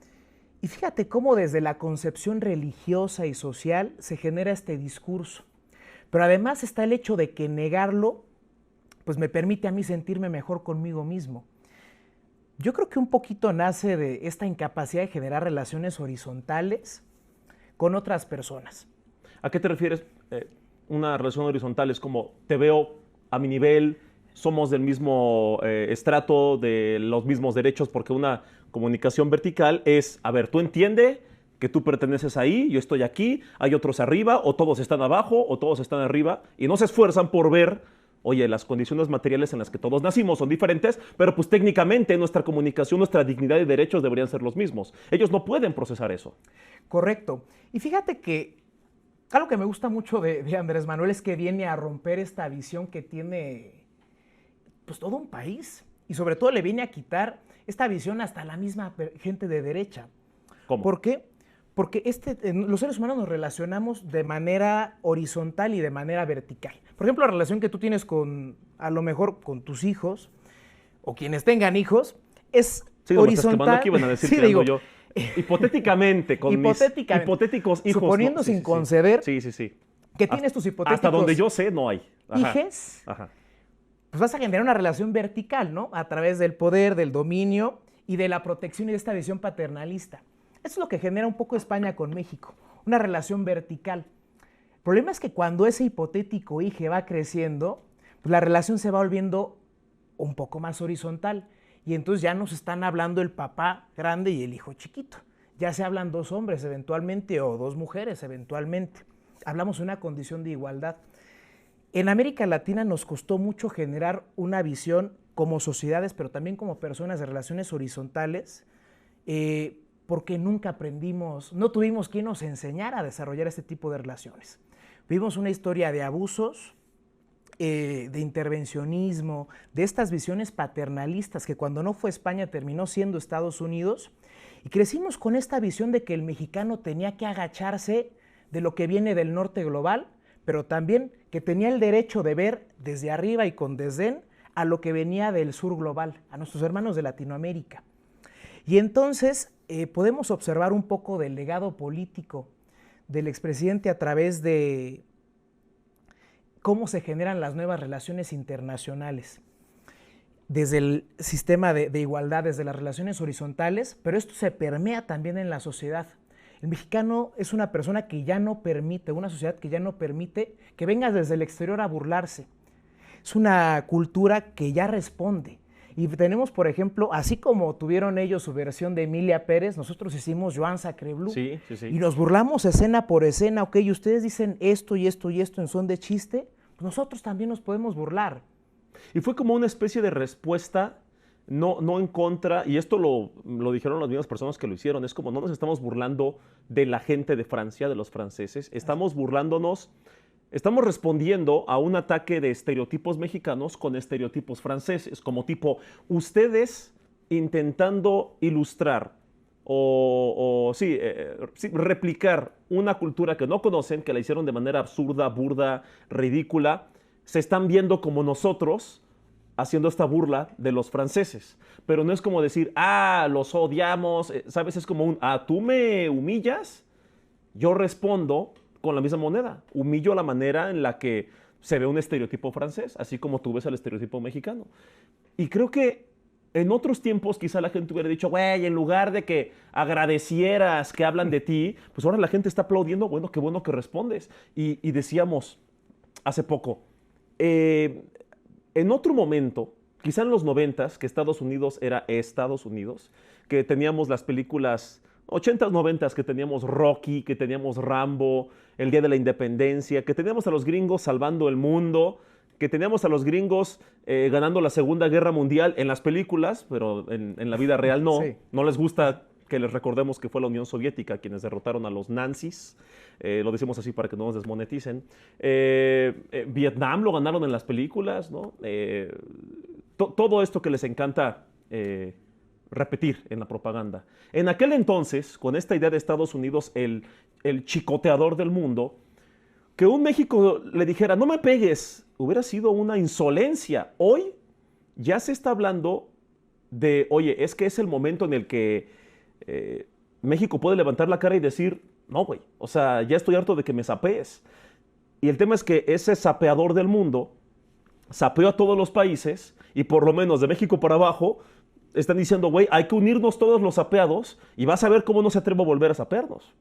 Y fíjate cómo desde la concepción religiosa y social se genera este discurso. Pero además está el hecho de que negarlo, pues me permite a mí sentirme mejor conmigo mismo. Yo creo que un poquito nace de esta incapacidad de generar relaciones horizontales con otras personas. ¿A qué te refieres? Una relación horizontal es como te veo a mi nivel, somos del mismo estrato, de los mismos derechos, porque una comunicación vertical es, a ver, tú entiende que tú perteneces ahí, yo estoy aquí, hay otros arriba, o todos están abajo, o todos están arriba, y no se esfuerzan por ver, oye, las condiciones materiales en las que todos nacimos son diferentes, pero pues técnicamente nuestra comunicación, nuestra dignidad y derechos deberían ser los mismos. Ellos no pueden procesar eso. Correcto. Y fíjate que algo que me gusta mucho de Andrés Manuel es que viene a romper esta visión que tiene pues todo un país, y sobre todo le viene a quitar esta visión hasta la misma gente de derecha. ¿Cómo? ¿Por qué? Porque los seres humanos nos relacionamos de manera horizontal y de manera vertical. Por ejemplo, la relación que tú tienes a lo mejor con tus hijos, o quienes tengan hijos, es Sí, horizontal. Que iban a decir Sí, que ando digo, yo. Hipotéticamente, con mis hipotéticos hijos. suponiendo sin conceder Sí, sí, sí. que tienes tus hipotéticos Hasta donde yo sé, no hay. Ajá. hijes, Ajá. pues vas a generar una relación vertical, ¿no? A través del poder, del dominio y de la protección y de esta visión paternalista. Eso es lo que genera un poco España con México, una relación vertical. El problema es que cuando ese hipotético hijo va creciendo, pues la relación se va volviendo un poco más horizontal. Y entonces ya nos están hablando el papá grande y el hijo chiquito. Ya se hablan dos hombres eventualmente o dos mujeres eventualmente. Hablamos de una condición de igualdad. En América Latina nos costó mucho generar una visión como sociedades, pero también como personas de relaciones horizontales, porque nunca aprendimos, no tuvimos quien nos enseñara a desarrollar este tipo de relaciones. Vivimos una historia de abusos, de intervencionismo, de estas visiones paternalistas que cuando no fue España terminó siendo Estados Unidos, y crecimos con esta visión de que el mexicano tenía que agacharse de lo que viene del norte global, pero también que tenía el derecho de ver desde arriba y con desdén a lo que venía del sur global, a nuestros hermanos de Latinoamérica. Y entonces podemos observar un poco del legado político del expresidente a través de cómo se generan las nuevas relaciones internacionales, desde el sistema de igualdad, desde las relaciones horizontales, pero esto se permea también en la sociedad. El mexicano es una persona que ya no permite, una sociedad que ya no permite que vengas desde el exterior a burlarse. Es una cultura que ya responde. Y tenemos, por ejemplo, así como tuvieron ellos su versión de Emilia Pérez, nosotros hicimos Joan Sacrebleu. Sí, sí, sí. Y nos burlamos escena por escena, ok, y ustedes dicen esto y esto y esto en son de chiste, pues nosotros también nos podemos burlar. Y fue como una especie de respuesta, no en contra, y esto lo dijeron las mismas personas que lo hicieron, es como no nos estamos burlando de la gente de Francia, de los franceses, estamos burlándonos, estamos respondiendo a un ataque de estereotipos mexicanos con estereotipos franceses, como tipo, ustedes intentando ilustrar sí, replicar una cultura que no conocen, que la hicieron de manera absurda, burda, ridícula, se están viendo como nosotros haciendo esta burla de los franceses. Pero no es como decir, los odiamos, ¿sabes? Es como tú me humillas, yo respondo con la misma moneda. Humillo la manera en la que se ve un estereotipo francés, así como tú ves el estereotipo mexicano. Y creo que en otros tiempos quizá la gente hubiera dicho, güey, en lugar de que agradecieras que hablan de ti, pues ahora la gente está aplaudiendo, bueno que respondes. Y decíamos hace poco, en otro momento, quizá en los 90s, que Estados Unidos era Estados Unidos, que teníamos las películas 80s, 90s, que teníamos Rocky, que teníamos Rambo, el Día de la Independencia, que teníamos a los gringos salvando el mundo, que teníamos a los gringos ganando la Segunda Guerra Mundial en las películas, pero en la vida real no. Sí. No les gusta que les recordemos que fue la Unión Soviética quienes derrotaron a los nazis. Lo decimos así para que no nos desmoneticen. Vietnam lo ganaron en las películas, ¿no? Todo esto que les encanta repetir en la propaganda. En aquel entonces, con esta idea de Estados Unidos, el chicoteador del mundo, que un México le dijera, no me pegues, hubiera sido una insolencia. Hoy ya se está hablando de, oye, es que es el momento en el que México puede levantar la cara y decir, no, güey, o sea, ya estoy harto de que me sapees. Y el tema es que ese sapeador del mundo sapeó a todos los países y por lo menos de México para abajo están diciendo, güey, hay que unirnos todos los sapeados y vas a ver cómo no se atreve a volver a sapearnos.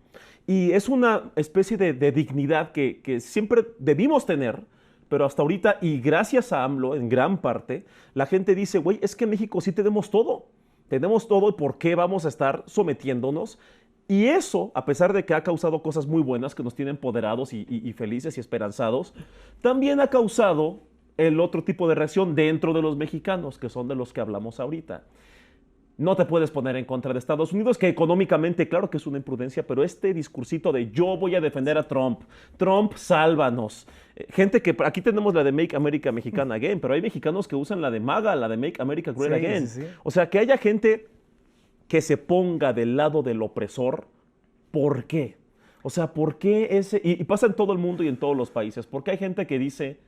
Y es una especie de dignidad que siempre debimos tener, pero hasta ahorita, y gracias a AMLO en gran parte, la gente dice, güey, es que en México sí tenemos todo y ¿por qué vamos a estar sometiéndonos Y eso, a pesar de que ha causado cosas muy buenas que nos tienen empoderados y felices y esperanzados, también ha causado el otro tipo de reacción dentro de los mexicanos, que son de los que hablamos ahorita. No te puedes poner en contra de Estados Unidos, que económicamente, claro que es una imprudencia, pero este discursito de yo voy a defender a Trump, Trump, sálvanos. Gente que, aquí tenemos la de Make America Mexicana Again, pero hay mexicanos que usan la de MAGA, la de Make America Great Again. Sí. O sea, que haya gente que se ponga del lado del opresor, ¿por qué? O sea, ¿por qué ese? Y pasa en todo el mundo y en todos los países. Porque hay gente que dice,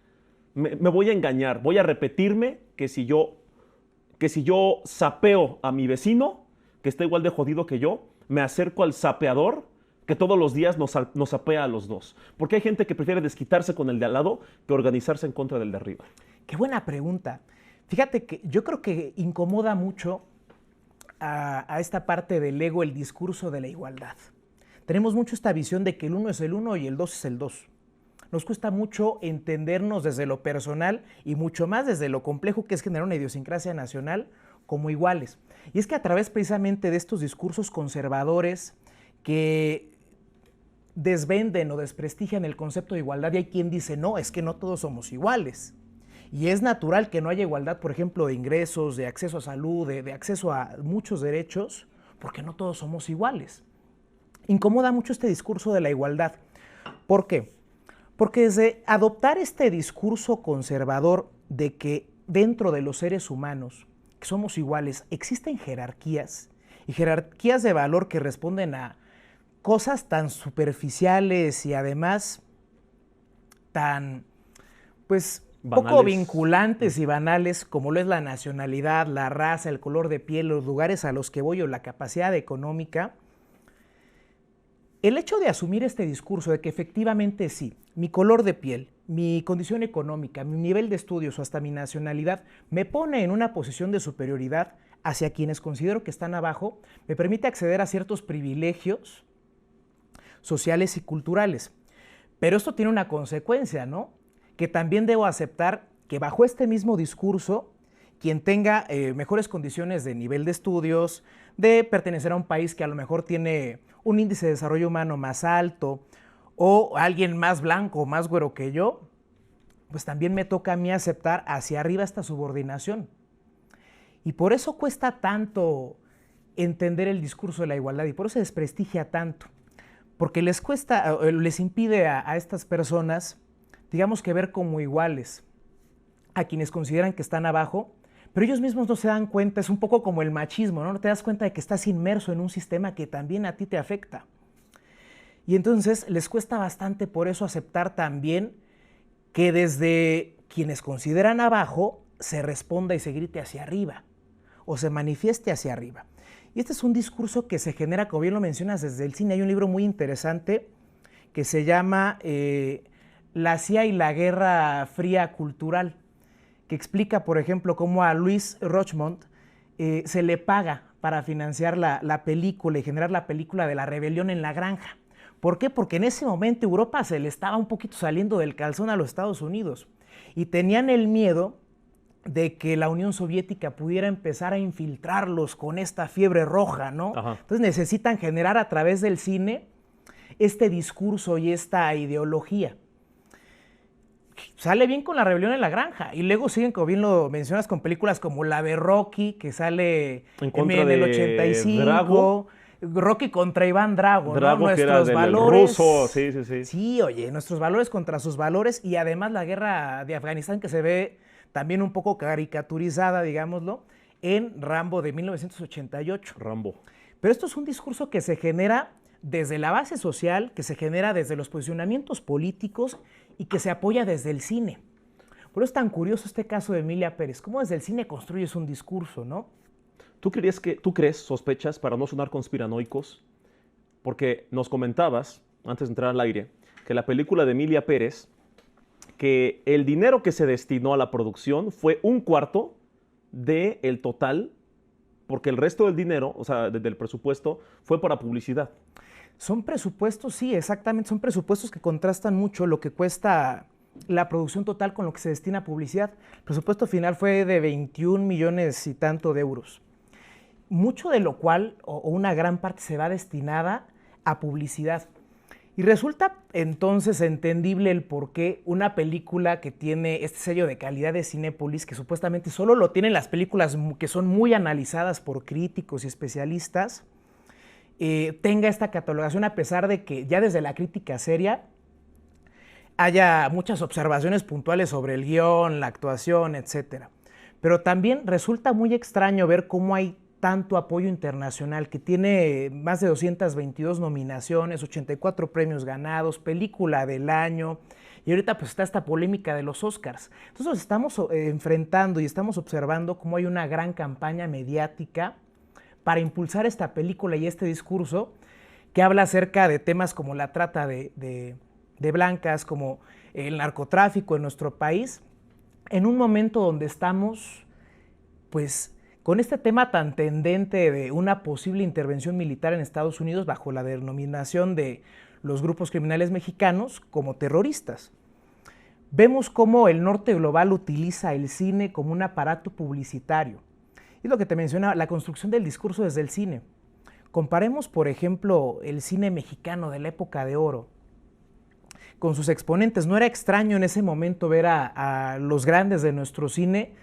me voy a engañar, voy a repetirme que si yo sapeo a mi vecino, que está igual de jodido que yo, me acerco al sapeador que todos los días nos sapea a los dos. Porque hay gente que prefiere desquitarse con el de al lado que organizarse en contra del de arriba. Qué buena pregunta. Fíjate que yo creo que incomoda mucho a esta parte del ego el discurso de la igualdad. Tenemos mucho esta visión de que el 1 es el 1 y el 2 es el 2. Nos cuesta mucho entendernos desde lo personal y mucho más desde lo complejo que es generar una idiosincrasia nacional como iguales. Y es que a través precisamente de estos discursos conservadores que desvenden o desprestigian el concepto de igualdad, y hay quien dice, no, es que no todos somos iguales. Y es natural que no haya igualdad, por ejemplo, de ingresos, de acceso a salud, de acceso a muchos derechos, porque no todos somos iguales. Incomoda mucho este discurso de la igualdad. ¿Por qué? Porque desde adoptar este discurso conservador de que dentro de los seres humanos, que somos iguales, existen jerarquías, y jerarquías de valor que responden a cosas tan superficiales y además tan, pues, banales, poco vinculantes y banales como lo es la nacionalidad, la raza, el color de piel, los lugares a los que voy o la capacidad económica. El hecho de asumir este discurso de que efectivamente sí, mi color de piel, mi condición económica, mi nivel de estudios o hasta mi nacionalidad me pone en una posición de superioridad hacia quienes considero que están abajo, me permite acceder a ciertos privilegios sociales y culturales. Pero esto tiene una consecuencia, ¿no? Que también debo aceptar que bajo este mismo discurso, quien tenga mejores condiciones de nivel de estudios, de pertenecer a un país que a lo mejor tiene un índice de desarrollo humano más alto, o alguien más blanco o más güero que yo, pues también me toca a mí aceptar hacia arriba esta subordinación. Y por eso cuesta tanto entender el discurso de la igualdad y por eso se desprestigia tanto. Porque les cuesta, les impide a estas personas, digamos que ver como iguales a quienes consideran que están abajo, pero ellos mismos no se dan cuenta, es un poco como el machismo, ¿no? No te das cuenta de que estás inmerso en un sistema que también a ti te afecta. Y entonces les cuesta bastante por eso aceptar también que desde quienes consideran abajo se responda y se grite hacia arriba o se manifieste hacia arriba. Y este es un discurso que se genera, como bien lo mencionas, desde el cine. Hay un libro muy interesante que se llama La CIA y la Guerra Fría Cultural, que explica, por ejemplo, cómo a Louis Rochemont se le paga para financiar la película y generar la película de la rebelión en la granja. ¿Por qué? Porque en ese momento Europa se le estaba un poquito saliendo del calzón a los Estados Unidos y tenían el miedo de que la Unión Soviética pudiera empezar a infiltrarlos con esta fiebre roja, ¿no? Ajá. Entonces necesitan generar a través del cine este discurso y esta ideología. Sale bien con la rebelión en la granja y luego siguen, como bien lo mencionas, con películas como la de Rocky, que sale En contra en el de 85, Drago. Rocky contra Iván Drago, Drago, ¿no? que era Nuestros del valores. ruso, sí, sí, sí. Sí, oye, nuestros valores contra sus valores y además la guerra de Afganistán que se ve también un poco caricaturizada, digámoslo, en Rambo de 1988. Rambo. Pero esto es un discurso que se genera desde la base social, que se genera desde los posicionamientos políticos y que se apoya desde el cine. Por eso es tan curioso este caso de Emilia Pérez, cómo desde el cine construyes un discurso, ¿no? ¿Tú crees, sospechas, para no sonar conspiranoicos, porque nos comentabas, antes de entrar al aire, que la película de Emilia Pérez, que el dinero que se destinó a la producción fue 1/4 del total, porque el resto del dinero, o sea, del presupuesto, fue para publicidad? Son presupuestos, sí, exactamente, son presupuestos que contrastan mucho lo que cuesta la producción total con lo que se destina a publicidad. El presupuesto final fue de 21 millones y tanto de euros. Mucho de lo cual, o una gran parte, se va destinada a publicidad. Y resulta entonces entendible el por qué una película que tiene este sello de calidad de Cinépolis, que supuestamente solo lo tienen las películas que son muy analizadas por críticos y especialistas, tenga esta catalogación, a pesar de que ya desde la crítica seria haya muchas observaciones puntuales sobre el guión, la actuación, etc. Pero también resulta muy extraño ver cómo hay tanto apoyo internacional, que tiene más de 222 nominaciones, 84 premios ganados, película del año, y ahorita pues está esta polémica de los Oscars. Entonces nos estamos enfrentando y estamos observando cómo hay una gran campaña mediática para impulsar esta película y este discurso que habla acerca de temas como la trata de blancas, como el narcotráfico en nuestro país, en un momento donde estamos pues con este tema tan tendente de una posible intervención militar en Estados Unidos bajo la denominación de los grupos criminales mexicanos como terroristas. Vemos cómo el norte global utiliza el cine como un aparato publicitario. Y lo que te mencionaba, la construcción del discurso desde el cine. Comparemos, por ejemplo, el cine mexicano de la época de oro con sus exponentes. No era extraño en ese momento ver a los grandes de nuestro cine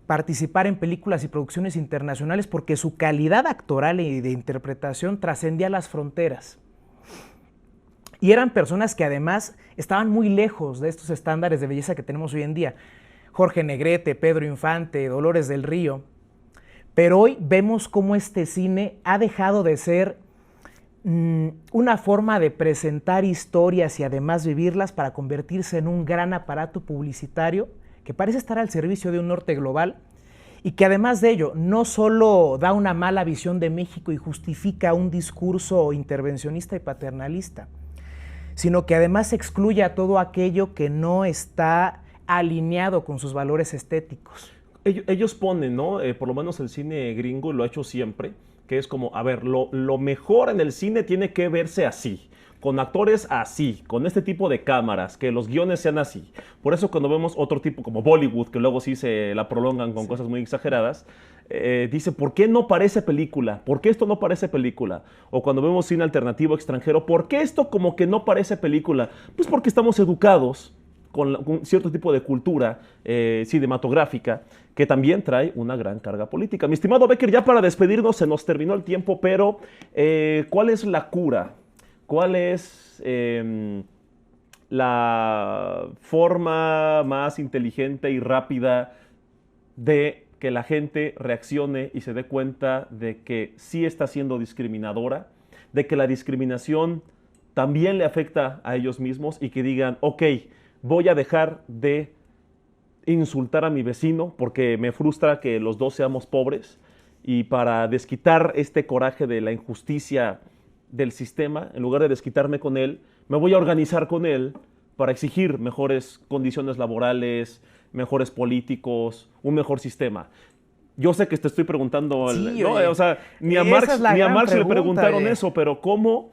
participar en películas y producciones internacionales porque su calidad actoral y de interpretación trascendía las fronteras. Y eran personas que además estaban muy lejos de estos estándares de belleza que tenemos hoy en día. Jorge Negrete, Pedro Infante, Dolores del Río. Pero hoy vemos cómo este cine ha dejado de ser una forma de presentar historias y además vivirlas para convertirse en un gran aparato publicitario que parece estar al servicio de un norte global y que además de ello no solo da una mala visión de México y justifica un discurso intervencionista y paternalista, sino que además excluye a todo aquello que no está alineado con sus valores estéticos. Ellos ponen, ¿no? Por lo menos el cine gringo lo ha hecho siempre, que es como, a ver, lo mejor en el cine tiene que verse así, con actores así, con este tipo de cámaras, que los guiones sean así. Por eso cuando vemos otro tipo como Bollywood, que luego sí se la prolongan con cosas muy exageradas, dice, ¿por qué no parece película? ¿Por qué esto no parece película? O cuando vemos cine alternativo extranjero, ¿por qué esto como que no parece película? Pues porque estamos educados con cierto tipo de cultura cinematográfica que también trae una gran carga política. Mi estimado Becker, ya para despedirnos se nos terminó el tiempo, pero ¿cuál es la cura? ¿Cuál es la forma más inteligente y rápida de que la gente reaccione y se dé cuenta de que sí está siendo discriminadora, de que la discriminación también le afecta a ellos mismos y que digan, ok, voy a dejar de insultar a mi vecino porque me frustra que los dos seamos pobres y para desquitar este coraje de la injusticia del sistema, en lugar de desquitarme con él, me voy a organizar con él para exigir mejores condiciones laborales, mejores políticos, un mejor sistema. Yo sé que te estoy preguntando, Sí, ¿no? oye, O sea, ni a esa es la gran Marx le pregunta, preguntaron oye. eso, pero ¿cómo?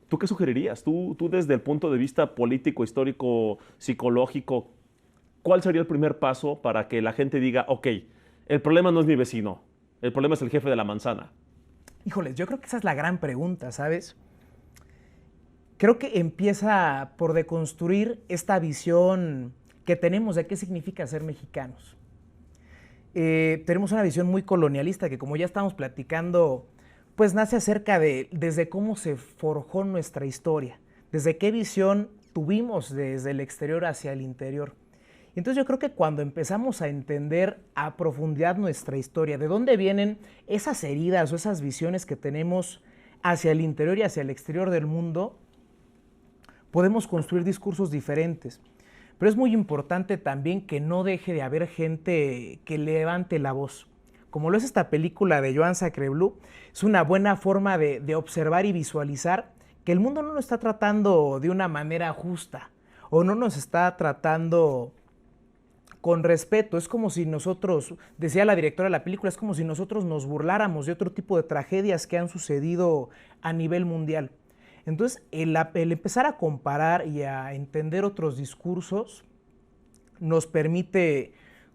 ¿Tú qué sugerirías? Tú desde el punto de vista político, histórico, psicológico, ¿cuál sería el primer paso para que la gente diga, ok, el problema no es mi vecino, el problema es el jefe de la manzana? Híjoles, yo creo que esa es la gran pregunta, ¿sabes? Creo que empieza por deconstruir esta visión que tenemos de qué significa ser mexicanos. Tenemos una visión muy colonialista que, como ya estamos platicando, pues nace acerca de desde cómo se forjó nuestra historia, desde qué visión tuvimos desde el exterior hacia el interior. Entonces yo creo que cuando empezamos a entender a profundidad nuestra historia, de dónde vienen esas heridas o esas visiones que tenemos hacia el interior y hacia el exterior del mundo, podemos construir discursos diferentes. Pero es muy importante también que no deje de haber gente que levante la voz. Como lo es esta película de Joan Sacrebleu, es una buena forma de observar y visualizar que el mundo no nos está tratando de una manera justa o no nos está tratando con respeto. Es como si nosotros, decía la directora de la película, es como si nosotros nos burláramos de otro tipo de tragedias que han sucedido a nivel mundial. Entonces, el empezar a comparar y a entender otros discursos nos permite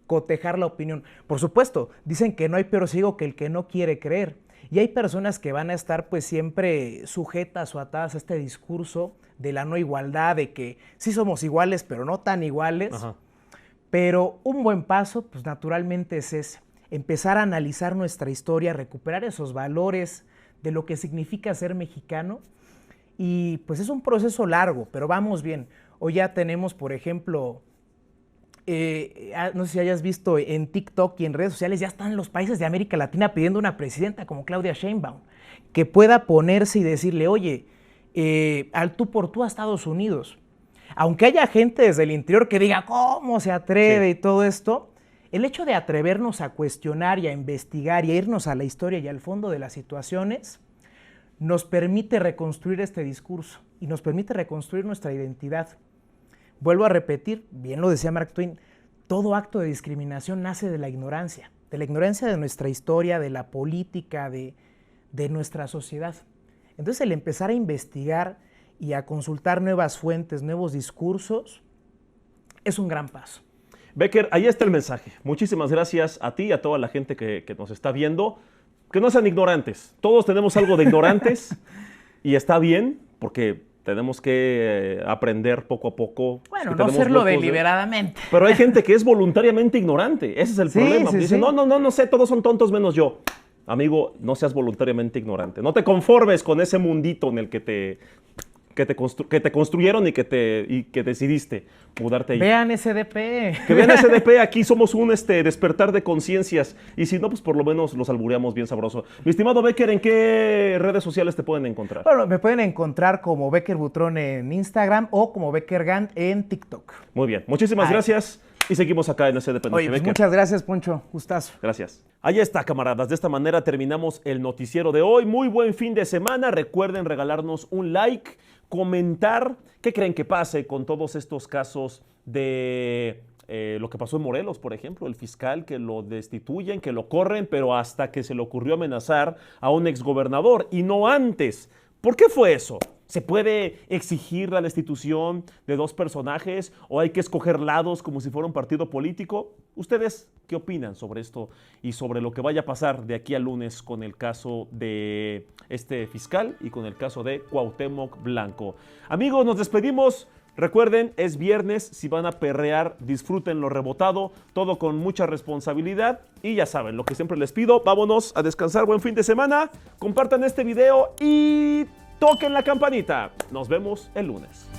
cotejar la opinión. Por supuesto, dicen que no hay peor ciego que el que no quiere creer. Y hay personas que van a estar pues siempre sujetas o atadas a este discurso de la no igualdad, de que sí somos iguales, pero no tan iguales. Ajá. Pero un buen paso, pues naturalmente es ese, empezar a analizar nuestra historia, recuperar esos valores de lo que significa ser mexicano. Y pues es un proceso largo, pero vamos bien. Hoy ya tenemos, por ejemplo, no sé si hayas visto en TikTok y en redes sociales, ya están los países de América Latina pidiendo una presidenta como Claudia Sheinbaum, que pueda ponerse y decirle, oye, al tú por tú a Estados Unidos. Aunque haya gente desde el interior que diga, ¿cómo se atreve? Sí. Y todo esto, el hecho de atrevernos a cuestionar y a investigar y a irnos a la historia y al fondo de las situaciones, nos permite reconstruir este discurso y nos permite reconstruir nuestra identidad. Vuelvo a repetir, bien lo decía Mark Twain, todo acto de discriminación nace de la ignorancia de nuestra historia, de la política, de nuestra sociedad. Entonces el empezar a investigar y a consultar nuevas fuentes, nuevos discursos, es un gran paso. Becker, ahí está el mensaje. Muchísimas gracias a ti y a toda la gente que nos está viendo. Que no sean ignorantes. Todos tenemos algo de ignorantes y está bien porque tenemos que aprender poco a poco. Bueno, no hacerlo deliberadamente. Pero hay gente que es voluntariamente ignorante. Ese es el problema. Dicen, no sé, todos son tontos menos yo. Amigo, no seas voluntariamente ignorante. No te conformes con ese mundito en el que te construyeron y que decidiste mudarte ahí. Vean SDP. Que vean SDP, aquí somos un despertar de conciencias. Y si no, pues por lo menos los albureamos bien sabroso. Mi estimado Becker, ¿en qué redes sociales te pueden encontrar? Bueno, me pueden encontrar como Becker Butrón en Instagram o como Becker Gant en TikTok. Muy bien, muchísimas gracias. Y seguimos acá en SDP Noche. Oye, pues muchas gracias, Poncho. Gustazo. Gracias. Ahí está, camaradas. De esta manera terminamos el noticiero de hoy. Muy buen fin de semana. Recuerden regalarnos un like, comentar qué creen que pase con todos estos casos de lo que pasó en Morelos, por ejemplo, el fiscal que lo destituyen, que lo corren, pero hasta que se le ocurrió amenazar a un exgobernador y no antes. ¿Por qué fue eso? ¿Se puede exigir la destitución de dos personajes o hay que escoger lados como si fuera un partido político? ¿Ustedes qué opinan sobre esto y sobre lo que vaya a pasar de aquí al lunes con el caso de este fiscal y con el caso de Cuauhtémoc Blanco? Amigos, nos despedimos. Recuerden, es viernes, si van a perrear, disfruten lo rebotado, todo con mucha responsabilidad y ya saben, lo que siempre les pido, vámonos a descansar, buen fin de semana, compartan este video y toquen la campanita. Nos vemos el lunes.